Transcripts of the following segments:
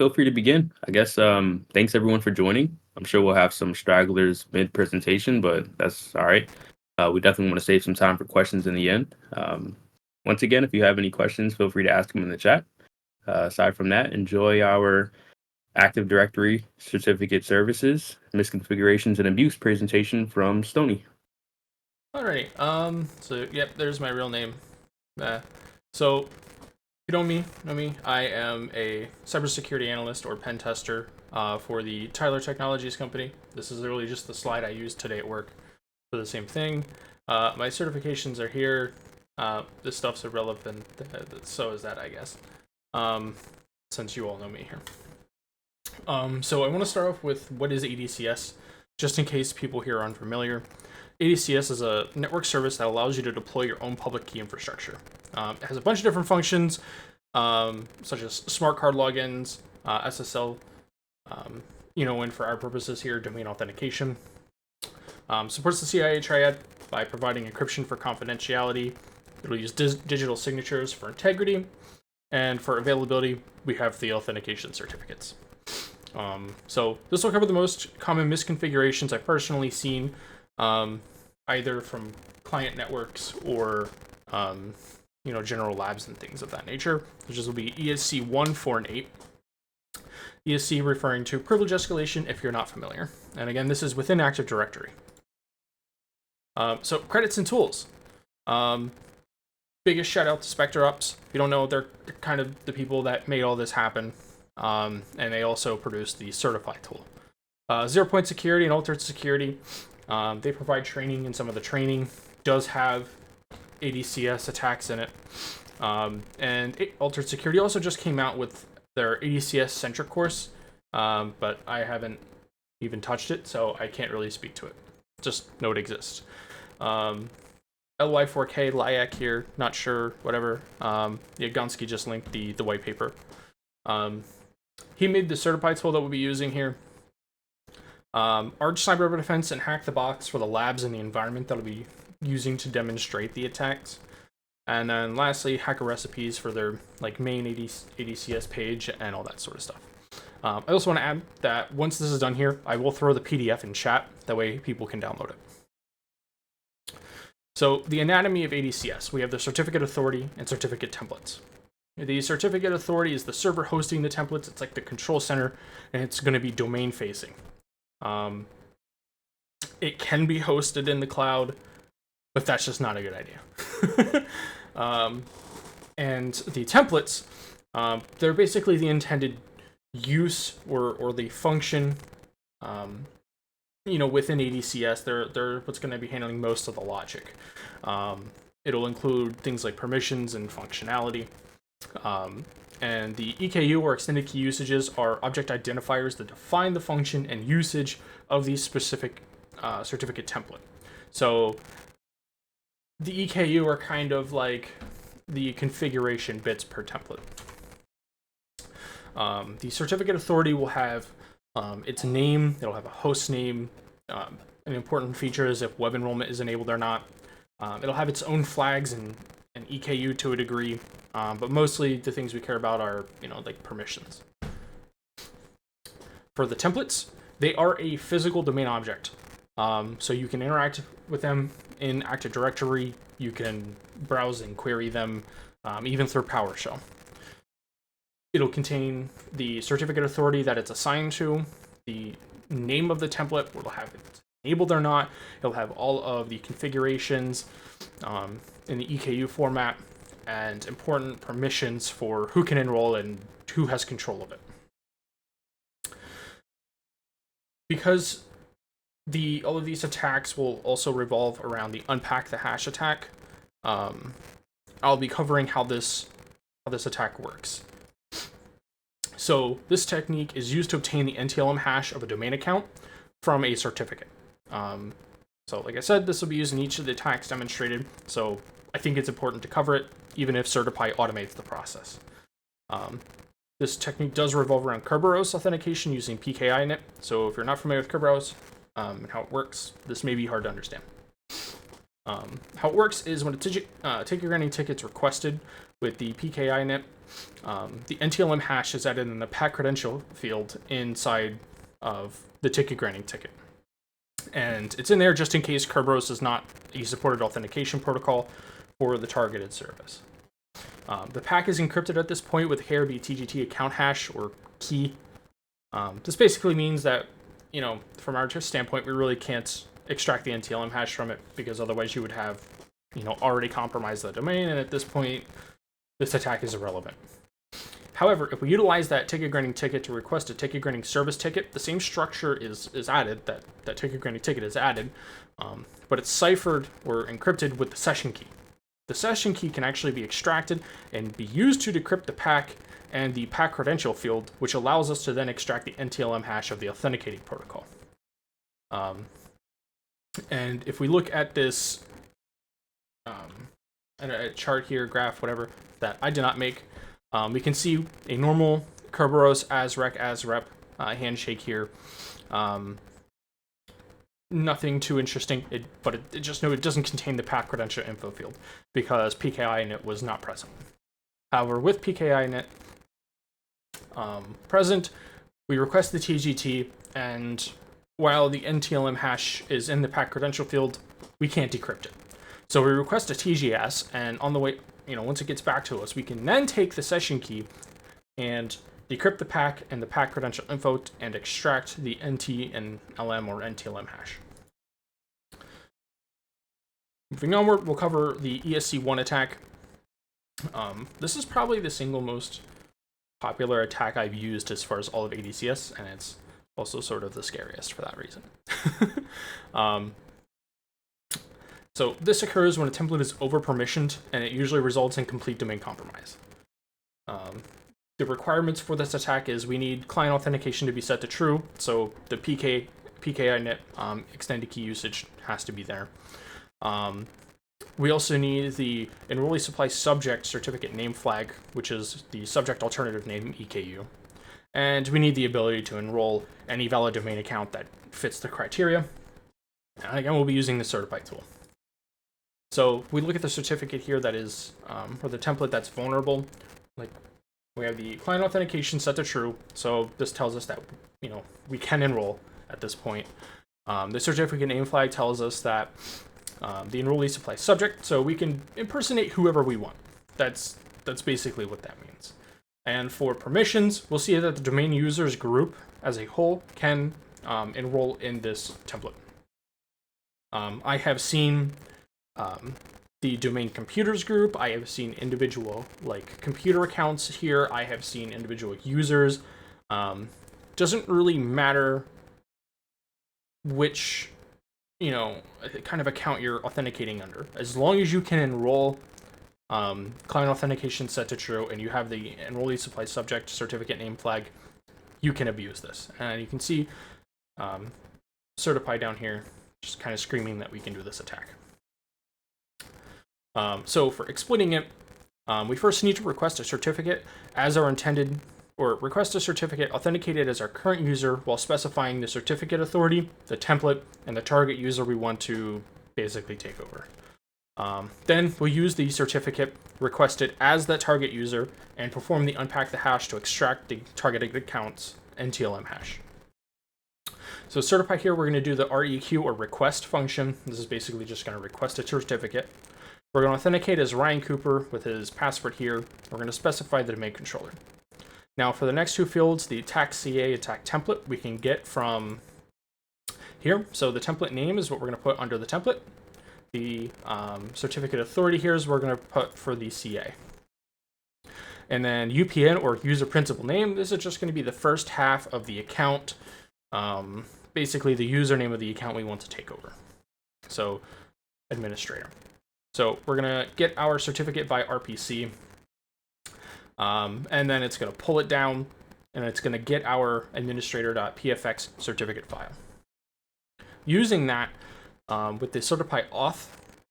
feel free to begin. I guess thanks everyone for joining. I'm sure we'll have some stragglers mid presentation, but that's all right. We definitely want to save some time for questions in the end. Once again, if you have any questions, feel free to ask them in the chat. Aside from that, enjoy our Active Directory certificate services, misconfigurations and abuse presentation from Stony. Alrighty. So yep, there's my real name. So you know me. I am a cybersecurity analyst or pen tester for the Tyler Technologies company. This is literally just the slide I used today at work for the same thing. My certifications are here. This stuff's irrelevant. So is that, I guess. Since you all know me here. So I want to start off with what is ADCS, just in case people here are unfamiliar. ADCS is a network service that allows you to deploy your own public key infrastructure. It has a bunch of different functions, such as smart card logins, SSL, and for our purposes here, domain authentication. Supports the CIA triad by providing encryption for confidentiality. It'll use digital signatures for integrity, and for availability, we have the authentication certificates. So this will cover the most common misconfigurations I've personally seen, either from client networks or, general labs and things of that nature. Which will be ESC1, 4, and 8. ESC referring to privilege escalation if you're not familiar. And again, this is within Active Directory. So credits and tools. Biggest shout out to SpectreOps. If you don't know, they're kind of the people that made all this happen. And they also produce the Certify tool. 0-point security and altered security. They provide training, and some of the training does have ADCS attacks in it. And altered security also just came out with their ADCS centric course, but I haven't even touched it, so I can't really speak to it. Just know it exists. LY4K, LIAC here, not sure, whatever. Gonski just linked the white paper. He made the Certify tool that we'll be using here. Arch Cyber Defense and Hack the Box for the labs and the environment that will be using to demonstrate the attacks. And then lastly, Hacker Recipes for their main ADCS page and all that sort of stuff. I also want to add that once this is done here, I will throw the PDF in chat. That way people can download it. So the anatomy of ADCS, we have the certificate authority and certificate templates. The certificate authority is the server hosting the templates. It's like the control center, and it's going to be domain facing. It can be hosted in the cloud, but that's just not a good idea. And the templates, they're basically the intended use or the function, within ADCS. They're what's going to be handling most of the logic. It'll include things like permissions and functionality. And the EKU or extended key usages are object identifiers that define the function and usage of the specific certificate template. So the EKU are kind of like the configuration bits per template. The certificate authority will have its name, it'll have a host name. An important feature is if web enrollment is enabled or not. It'll have its own flags and EKU to a degree, but mostly the things we care about are, permissions. For the templates, they are a physical domain object. So you can interact with them in Active Directory. You can browse and query them, even through PowerShell. It'll contain the certificate authority that it's assigned to, the name of the template, will have it enabled or not. It'll have all of the configurations in the EKU format, and important permissions for who can enroll and who has control of it. Because all of these attacks will also revolve around the Unpack the Hash attack, I'll be covering how this attack works. So this technique is used to obtain the NTLM hash of a domain account from a certificate. So like I said, this will be used in each of the attacks demonstrated, so I think it's important to cover it, even if Certify automates the process. This technique does revolve around Kerberos authentication using PKI in it, so if you're not familiar with Kerberos and how it works, this may be hard to understand. How it works is when a ticket granting ticket's requested with the PKI init, the NTLM hash is added in the pack credential field inside of the ticket granting ticket. And it's in there just in case Kerberos is not a supported authentication protocol for the targeted service. The pack is encrypted at this point with KRB TGT account hash or key. This basically means that, from our standpoint, we really can't extract the NTLM hash from it, because otherwise you would have, already compromised the domain, and at this point, this attack is irrelevant. However, if we utilize that ticket granting ticket to request a ticket granting service ticket, the same structure is added, that ticket granting ticket is added, but it's ciphered or encrypted with the session key. The session key can actually be extracted and be used to decrypt the pack and the pack credential field, which allows us to then extract the NTLM hash of the authenticating protocol. And if we look at this a chart here, graph, whatever, that I did not make, we can see a normal Kerberos as rep handshake here. Nothing too interesting, but it doesn't contain the pack credential info field because PKI init was not present. However, with PKI init present, we request the TGT, and while the NTLM hash is in the pack credential field, we can't decrypt it. So we request a TGS, and on the way, once it gets back to us, we can then take the session key and decrypt the pack and the pack credential info and extract the NT and LM or NTLM hash. Moving onward, we'll cover the ESC1 attack. This is probably the single most popular attack I've used as far as all of ADCS, and it's also sort of the scariest for that reason. So this occurs when a template is over-permissioned, and it usually results in complete domain compromise. The requirements for this attack is we need client authentication to be set to true, so the PKI init extended key usage has to be there. We also need the enrollee supply subject certificate name flag, which is the subject alternative name EKU. And we need the ability to enroll any valid domain account that fits the criteria. And again, we'll be using the certify tool. So we look at the certificate here that is, or the template that's vulnerable. Like, we have the client authentication set to true, so this tells us that, we can enroll at this point. The certificate name flag tells us that the enrollee supply subject, so we can impersonate whoever we want. That's basically what that means. And for permissions, we'll see that the domain users group as a whole can enroll in this template. I have seen the domain computers group. I have seen individual computer accounts here. I have seen individual users. Doesn't really matter which kind of account you're authenticating under, as long as you can enroll client authentication set to true and you have the enrollee supply subject certificate name flag, you can abuse this. And you can see certify down here just kind of screaming that we can do this attack. So for exploiting it, we first need to request a certificate as our intended, or request a certificate authenticated as our current user while specifying the certificate authority, the template, and the target user we want to basically take over. Then we'll use the certificate requested as that target user and perform the unpack the hash to extract the targeted account's NTLM hash. So certify here, we're going to do the REQ or request function. This is basically just going to request a certificate. We're going to authenticate as Ryan Cooper with his password here. We're going to specify the domain controller. Now for the next two fields, the attack CA attack template we can get from here. So the template name is what we're going to put under the template. The certificate authority here is what we're going to put for the CA. And then UPN or user principal name, this is just going to be the first half of the account. Basically the username of the account we want to take over. So administrator. So we're going to get our certificate by RPC. And then it's going to pull it down, and it's going to get our administrator.pfx certificate file. Using that, with the certify auth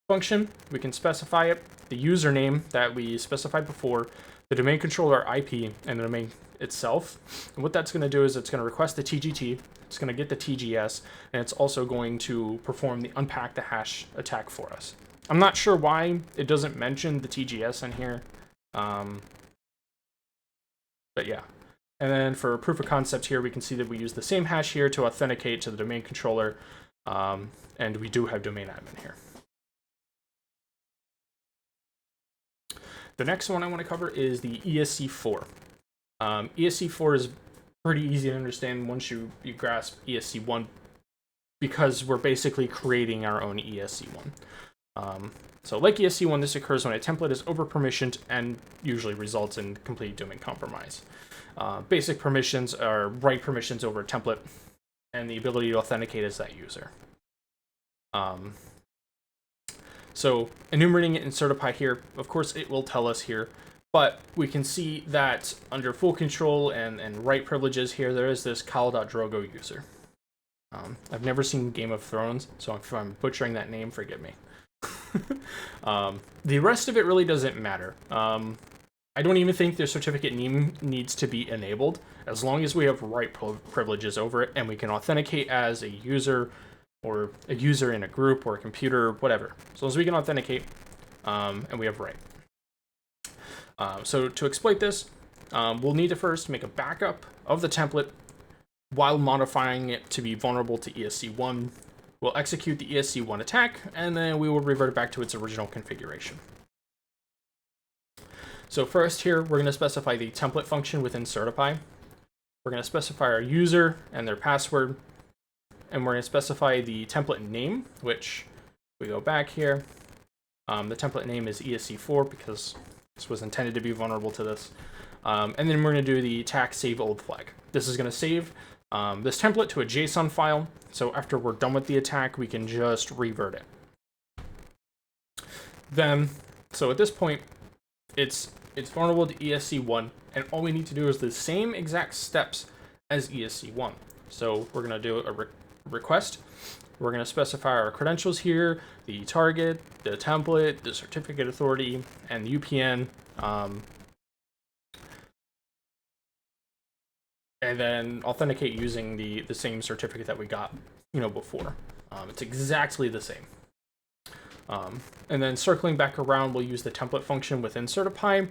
function, we can specify it, the username that we specified before, the domain controller IP, and the domain itself. And what that's going to do is it's going to request the TGT, it's going to get the TGS, and it's also going to perform the unpack the hash attack for us. I'm not sure why it doesn't mention the TGS in here. But yeah. And then for proof of concept here, we can see that we use the same hash here to authenticate to the domain controller. And we do have domain admin here. The next one I want to cover is the ESC4. ESC4 is pretty easy to understand once you grasp ESC1, because we're basically creating our own ESC1. So like ESC1, this occurs when a template is over-permissioned and usually results in complete domain compromise. Basic permissions are write permissions over a template and the ability to authenticate as that user. So enumerating it in Certify here, of course it will tell us here, but we can see that under full control and write privileges here, there is this Khal.drogo user. I've never seen Game of Thrones, so if I'm butchering that name, forgive me. The rest of it really doesn't matter. I don't even think the certificate name needs to be enabled, as long as we have write privileges over it and we can authenticate as a user or a user in a group or a computer, whatever. As long as we can authenticate and we have write. So to exploit this, we'll need to first make a backup of the template while modifying it to be vulnerable to ESC1. We'll execute the ESC1 attack, and then we will revert it back to its original configuration. So first here, we're going to specify the template function within Certify. We're going to specify our user and their password, and we're going to specify the template name, which we go back here. The template name is ESC4 because this was intended to be vulnerable to this. And then we're going to do the attack save old flag. This is going to save this template to a JSON file, so after we're done with the attack, we can just revert it. Then, so at this point, it's vulnerable to ESC1, and all we need to do is the same exact steps as ESC1. So we're going to do a request. We're going to specify our credentials here, the target, the template, the certificate authority, and the UPN. And then authenticate using the same certificate that we got, before. It's exactly the same. And then circling back around, we'll use the template function within Certify.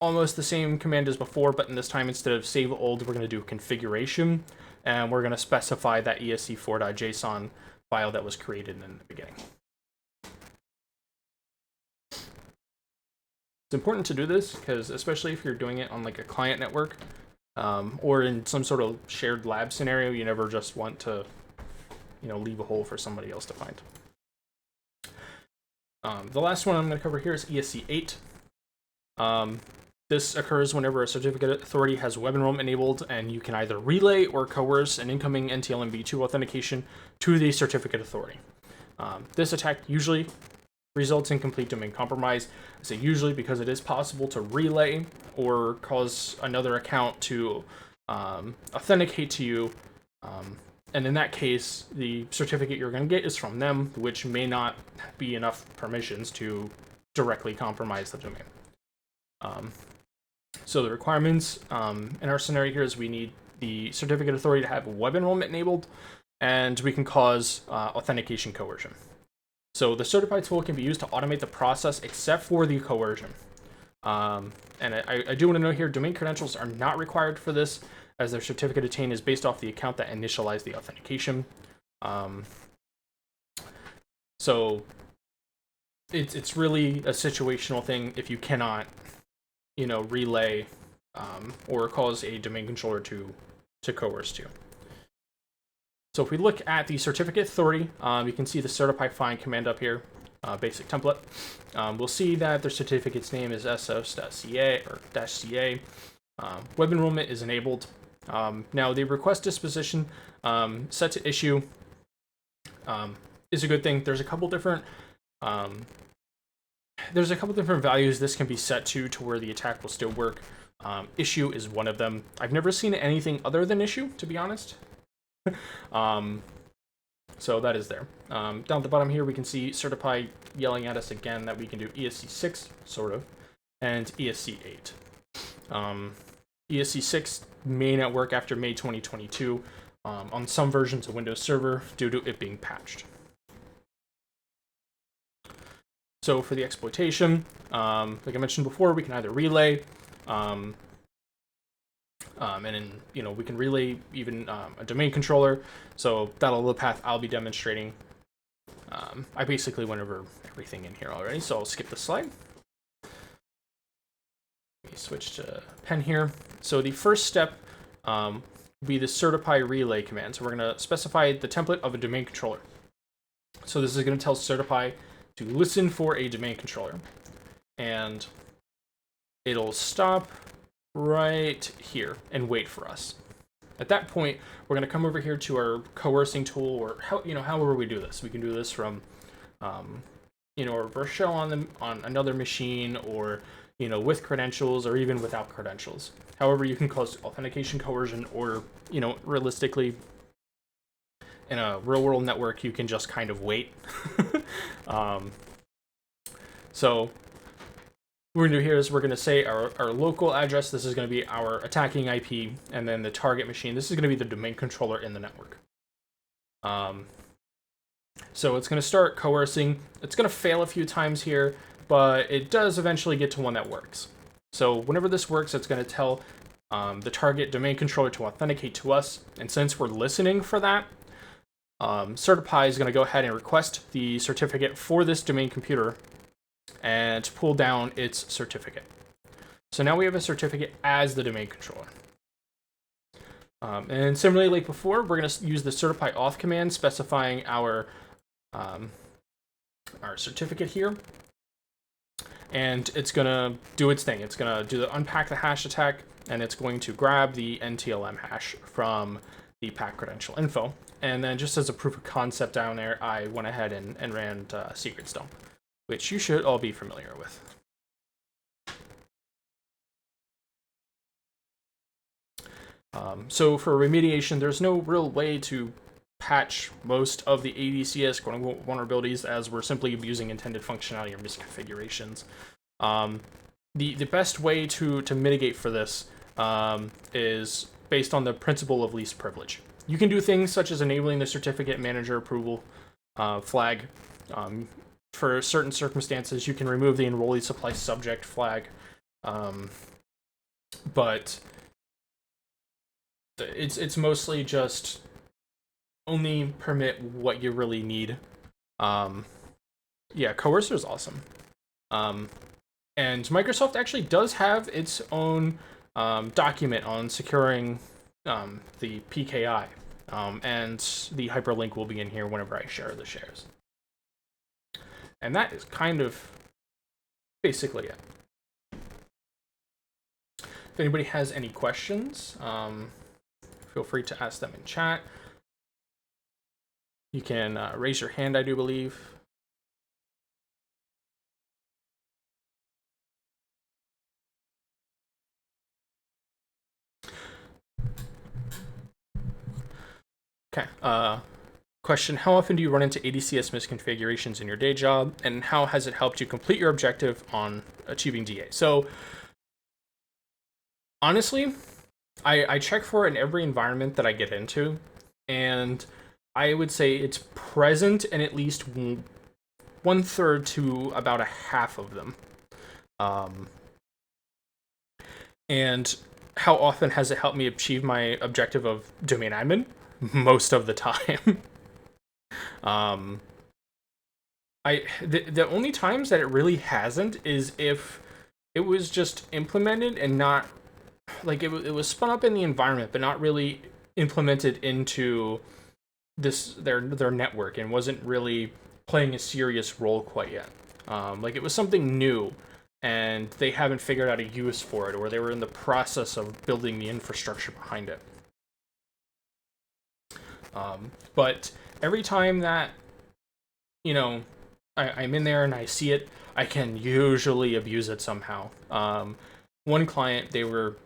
Almost the same command as before, but in this time, instead of save old, we're going to do configuration, and we're going to specify that ESC4.json file that was created in the beginning. It's important to do this because, especially if you're doing it on like a client network, or in some sort of shared lab scenario, you never just want to, leave a hole for somebody else to find. The last one I'm going to cover here is ESC8. This occurs whenever a certificate authority has web enrollment enabled, and you can either relay or coerce an incoming NTLM v2 authentication to the certificate authority. This attack usually results in complete domain compromise. I say usually because it is possible to relay or cause another account to authenticate to you. And in that case, the certificate you're going to get is from them, which may not be enough permissions to directly compromise the domain. So the requirements in our scenario here is we need the certificate authority to have web enrollment enabled, and we can cause authentication coercion. So the certify tool can be used to automate the process except for the coercion. And I do want to note here, domain credentials are not required for this, as their certificate obtained is based off the account that initialized the authentication. So it's really a situational thing if you cannot, relay or cause a domain controller to coerce to. So if we look at the certificate authority, you can see the certify find command up here, basic template. We'll see that their certificate's name is sos.ca or -ca. Web enrollment is enabled. Now the request disposition set to issue is a good thing. There's a couple different values this can be set to where the attack will still work. Issue is one of them. I've never seen anything other than issue, to be honest. So that is there. Down at the bottom here, we can see Certify yelling at us again that we can do ESC6, sort of, and ESC8. ESC6 may not work after May 2022 on some versions of Windows Server due to it being patched. So for the exploitation, like I mentioned before, we can either relay, and then we can relay even a domain controller. So that'll the path I'll be demonstrating. I basically went over everything in here already, so I'll skip the slide. Let me switch to pen here. So the first step will be the certify relay command. So we're going to specify the template of a domain controller. So this is going to tell certify to listen for a domain controller, and it'll stop right here and wait for us. At that point, we're going to come over here to our coercing tool, or however we do this. We can do this from a reverse shell on another machine, or with credentials, or even without credentials. However, you can cause authentication coercion, or realistically, in a real-world network, you can just kind of wait. So what we're going to do here is we're going to say our local address. This is going to be our attacking IP, and then the target machine. This is going to be the domain controller in the network. So it's going to start coercing. It's going to fail a few times here, but it does eventually get to one that works. So whenever this works, it's going to tell the target domain controller to authenticate to us. And since we're listening for that, Certify is going to go ahead and request the certificate for this domain computer and pull down its certificate. So now we have a certificate as the domain controller. And similarly, like before, we're going to use the certify auth command specifying our certificate here. And it's going to do its thing. It's going to do the unpack the hash attack, and it's going to grab the NTLM hash from the pack credential info. And then just as a proof of concept down there, I went ahead and ran secret dump, which you should all be familiar with. So for remediation, there's no real way to patch most of the ADCS quote-unquote vulnerabilities, as we're simply abusing intended functionality or misconfigurations. The best way to mitigate for this is based on the principle of least privilege. You can do things such as enabling the certificate manager approval flag. For certain circumstances, you can remove the enrollee supply subject flag, but it's mostly just only permit what you really need. Yeah, Coercer is awesome. And Microsoft actually does have its own document on securing the PKI, and the hyperlink will be in here whenever I share the shares. And that is kind of basically it. If anybody has any questions, feel free to ask them in chat. You can raise your hand, I do believe. Okay. Question, how often do you run into ADCS misconfigurations in your day job, and how has it helped you complete your objective on achieving DA? So, honestly, I check for it in every environment that I get into, and I would say it's present in at least 1/3 to about a half of them. And how often has it helped me achieve my objective of domain admin? Most of the time. The only times that it really hasn't is if it was just implemented and not, like, it was spun up in the environment, but not really implemented into their network, and wasn't really playing a serious role quite yet. Like, it was something new, and they haven't figured out a use for it, or they were in the process of building the infrastructure behind it. But every time that, I'm in there and I see it, I can usually abuse it somehow. One client, they were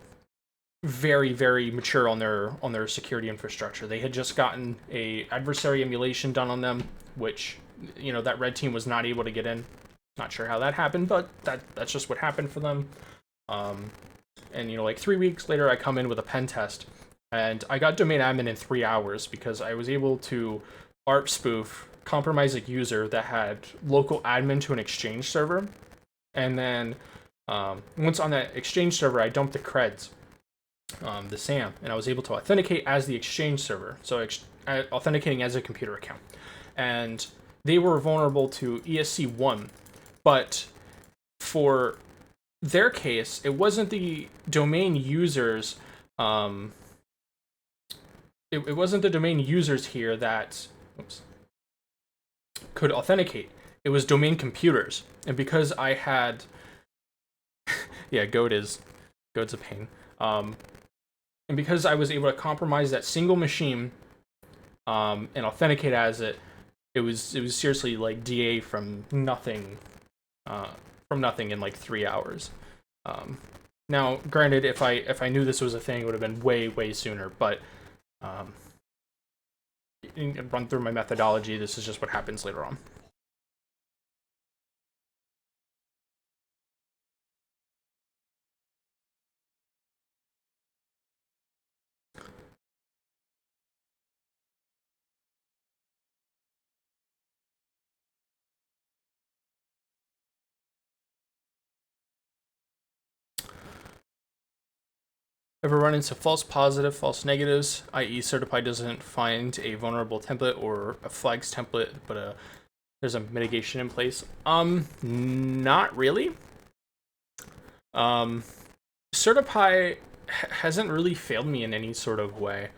very, very mature on their security infrastructure. They had just gotten a adversary emulation done on them, which, that red team was not able to get in. Not sure how that happened, but that's just what happened for them. And like 3 weeks later, I come in with a pen test, and I got domain admin in 3 hours because I was able to ARP spoof compromise a user that had local admin to an Exchange server, and then once on that Exchange server, I dumped the creds, the SAM, and I was able to authenticate as the Exchange server, so authenticating as a computer account. And they were vulnerable to ESC1, but for their case, it wasn't the domain users. It wasn't the domain users here that could authenticate. It was domain computers, and because I had, yeah, Goat's a pain. And because I was able to compromise that single machine, and authenticate as it, it was seriously like DA from nothing in like 3 hours. Now, granted, if I knew this was a thing, it would have been way sooner. But run through my methodology. This is just what happens later on. Ever run into false positive, false negatives, i.e. Certify doesn't find a vulnerable template or a flags template, but there's a mitigation in place? Not really. Certify hasn't really failed me in any sort of way.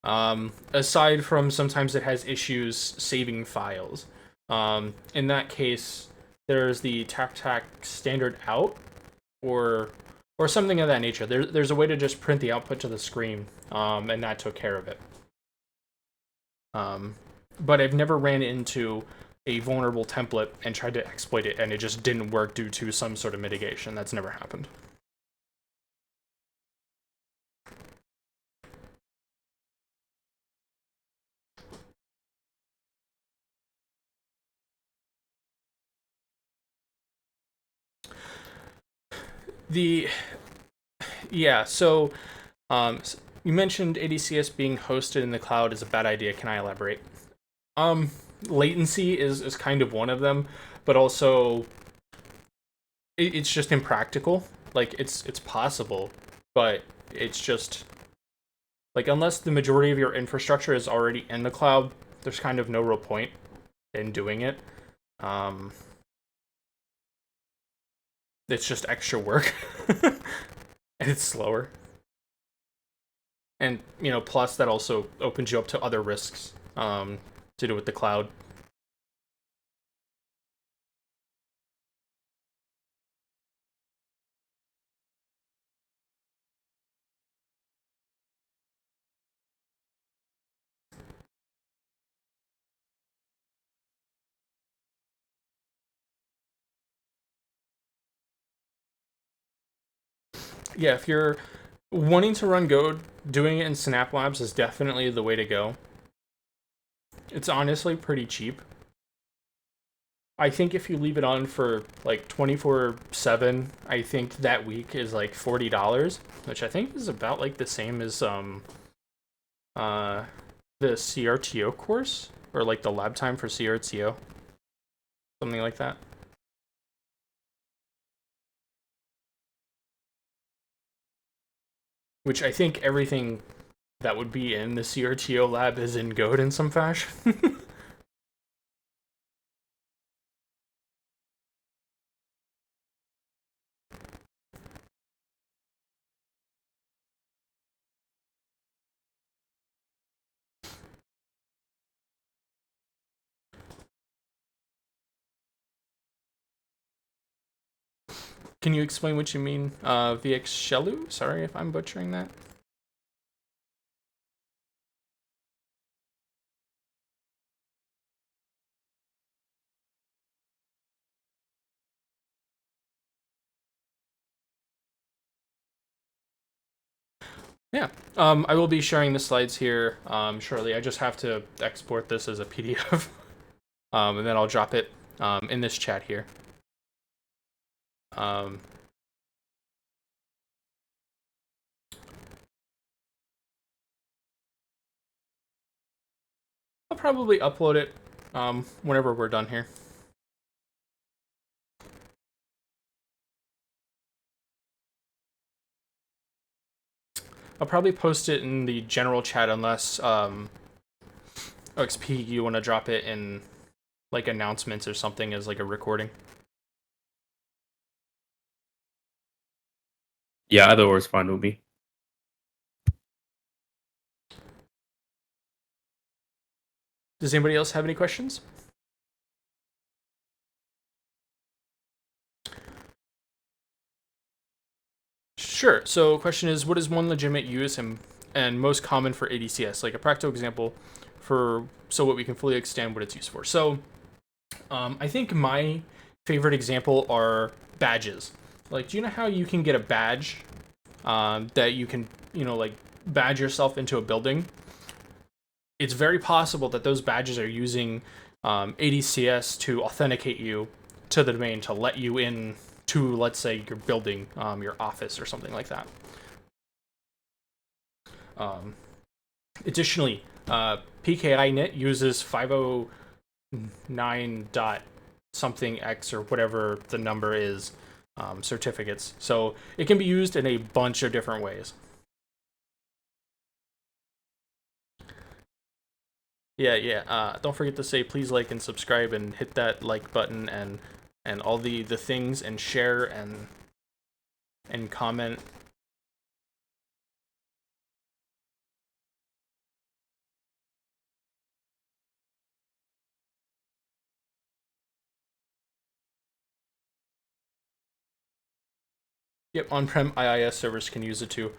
Aside from sometimes it has issues saving files. In that case, there's the TAC standard out, or something of that nature. There's a way to just print the output to the screen, and that took care of it. But I've never ran into a vulnerable template and tried to exploit it, and it just didn't work due to some sort of mitigation. That's never happened. Yeah, so you mentioned ADCS being hosted in the cloud is a bad idea. Can I elaborate? Latency is kind of one of them, but also it's just impractical. Like, it's possible, but it's just like, unless the majority of your infrastructure is already in the cloud, there's kind of no real point in doing it. It's just extra work. And it's slower. And, plus that also opens you up to other risks to do with the cloud. Yeah, if you're wanting to run Go, doing it in Synapse Labs is definitely the way to go. It's honestly pretty cheap. I think if you leave it on for like 24/7, I think that week is like $40, which I think is about like the same as the CRTO course, or like the lab time for CRTO, something like that. Which I think everything that would be in the CRTO lab is in Go in some fashion. Can you explain what you mean, VX Shelu? Sorry if I'm butchering that. Yeah, I will be sharing the slides here shortly. I just have to export this as a PDF, and then I'll drop it in this chat here. I'll probably upload it whenever we're done here. I'll probably post it in the general chat unless OXP, you want to drop it in like announcements or something as like a recording. Yeah, either or is fine with me. Does anybody else have any questions? Sure. So question is, what is one legitimate use and most common for ADCS? Like a practical example for so what we can fully extend what it's used for. So I think my favorite example are badges. Like, do you know how you can get a badge that you can, like badge yourself into a building? It's very possible that those badges are using ADCS to authenticate you to the domain to let you in to, let's say, your building, your office, or something like that. Additionally, PKINet uses 509 dot something X or whatever the number is certificates. So it can be used in a bunch of different ways. Yeah. Don't forget to say please like and subscribe and hit that like button and all the things and share and comment. Yep, on-prem IIS servers can use it too.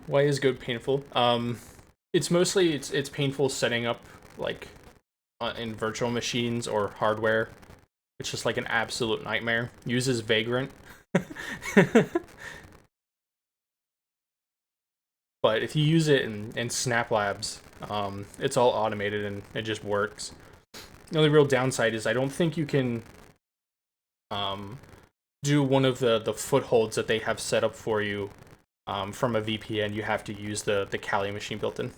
Why is Go painful? It's mostly it's painful setting up like in virtual machines or hardware. It's just like an absolute nightmare. Uses Vagrant. But if you use it in Snap Labs, it's all automated and it just works. The only real downside is I don't think you can do one of the footholds that they have set up for you from a VPN. You have to use the Kali machine built in.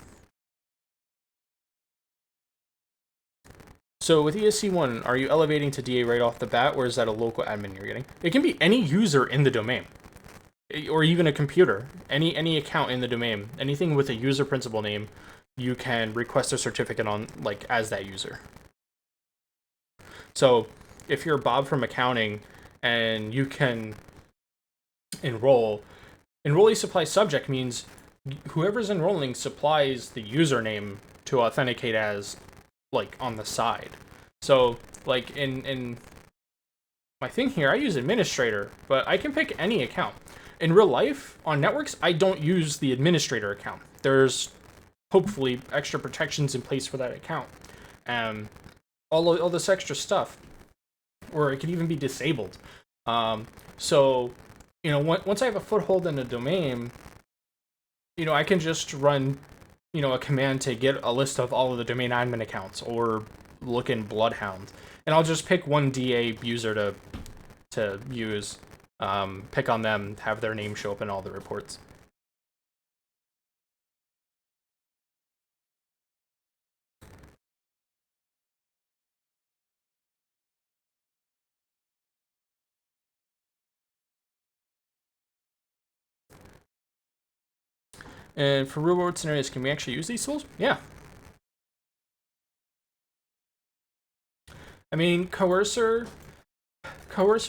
So with ESC1, are you elevating to DA right off the bat, or is that a local admin you're getting? It can be any user in the domain, or even a computer. Any account in the domain, anything with a user principal name, you can request a certificate on, like, as that user. So if you're Bob from accounting and you can enrollee supply subject means whoever's enrolling supplies the username to authenticate as, like, on the side. So like in my thing here, I use administrator, but I can pick any account. In real life on networks, I don't use the administrator account. There's hopefully extra protections in place for that account. All this extra stuff, or it could even be disabled. So once I have a foothold in a domain, I can just run a command to get a list of all of the domain admin accounts, or look in Bloodhound, and I'll just pick one DA user to use, pick on them, have their name show up in all the reports. And for real world scenarios, can we actually use these tools? Yeah. I mean, Coercion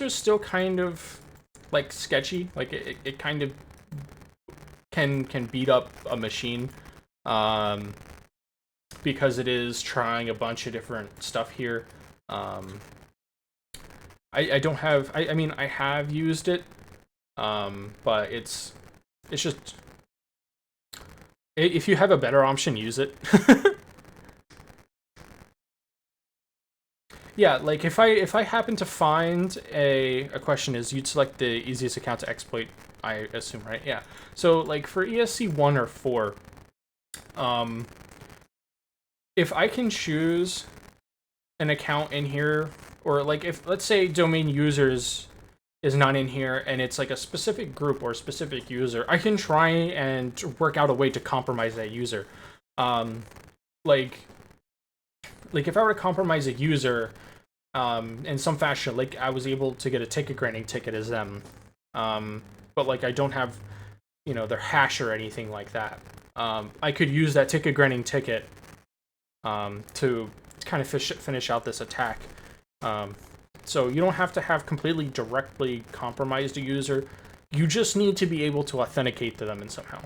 is still kind of like sketchy. Like it kind of can beat up a machine, because it is trying a bunch of different stuff here. I don't have. I mean, I have used it, but it's just, if you have a better option, use it. Yeah, like if I happen to find a question is you'd select the easiest account to exploit, I assume, right? Yeah. So like for ESC1 or 4, if I can choose an account in here, or like if let's say domain users is not in here and it's like a specific group or a specific user, I can try and work out a way to compromise that user. Like if I were to compromise a user in some fashion, like I was able to get a ticket granting ticket as them, but like I don't have, their hash or anything like that. I could use that ticket granting ticket to kind of finish out this attack. So you don't have to have completely directly compromised a user. You just need to be able to authenticate to them in somehow.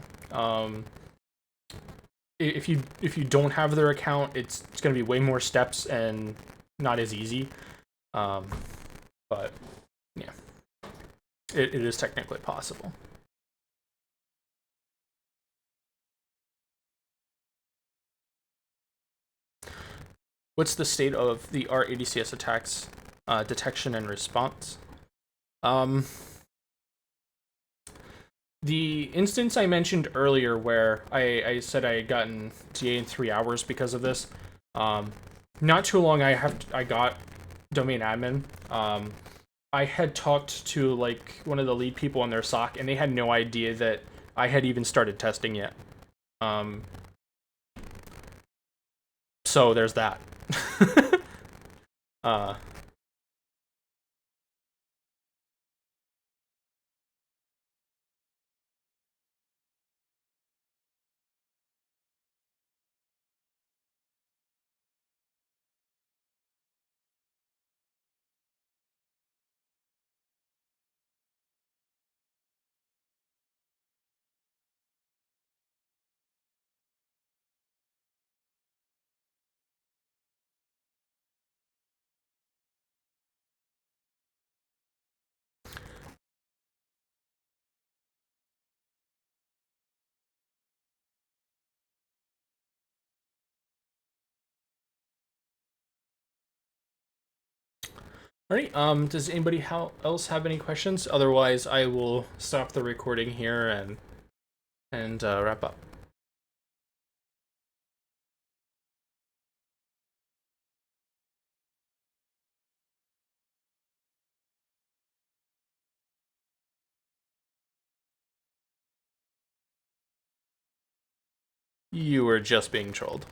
If you don't have their account, it's going to be way more steps and not as easy. But yeah, it is technically possible. What's the state of the ADCS attacks detection and response? The instance I mentioned earlier where I said I had gotten TA in 3 hours because of this, not too long I got domain admin. I had talked to like one of the lead people on their SOC, and they had no idea that I had even started testing yet. So there's that. Alright, does anybody else have any questions? Otherwise, I will stop the recording here and wrap up. You were just being trolled.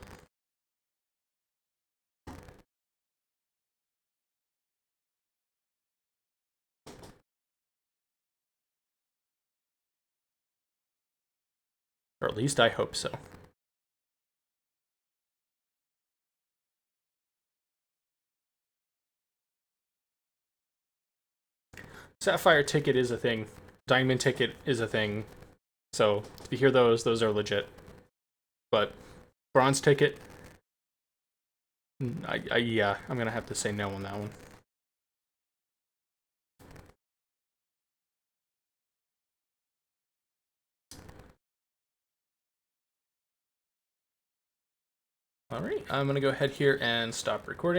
Or at least I hope so. Sapphire ticket is a thing. Diamond ticket is a thing. So if you hear those are legit. But bronze ticket, yeah, I'm gonna have to say no on that one. Alright, I'm gonna go ahead here and stop recording.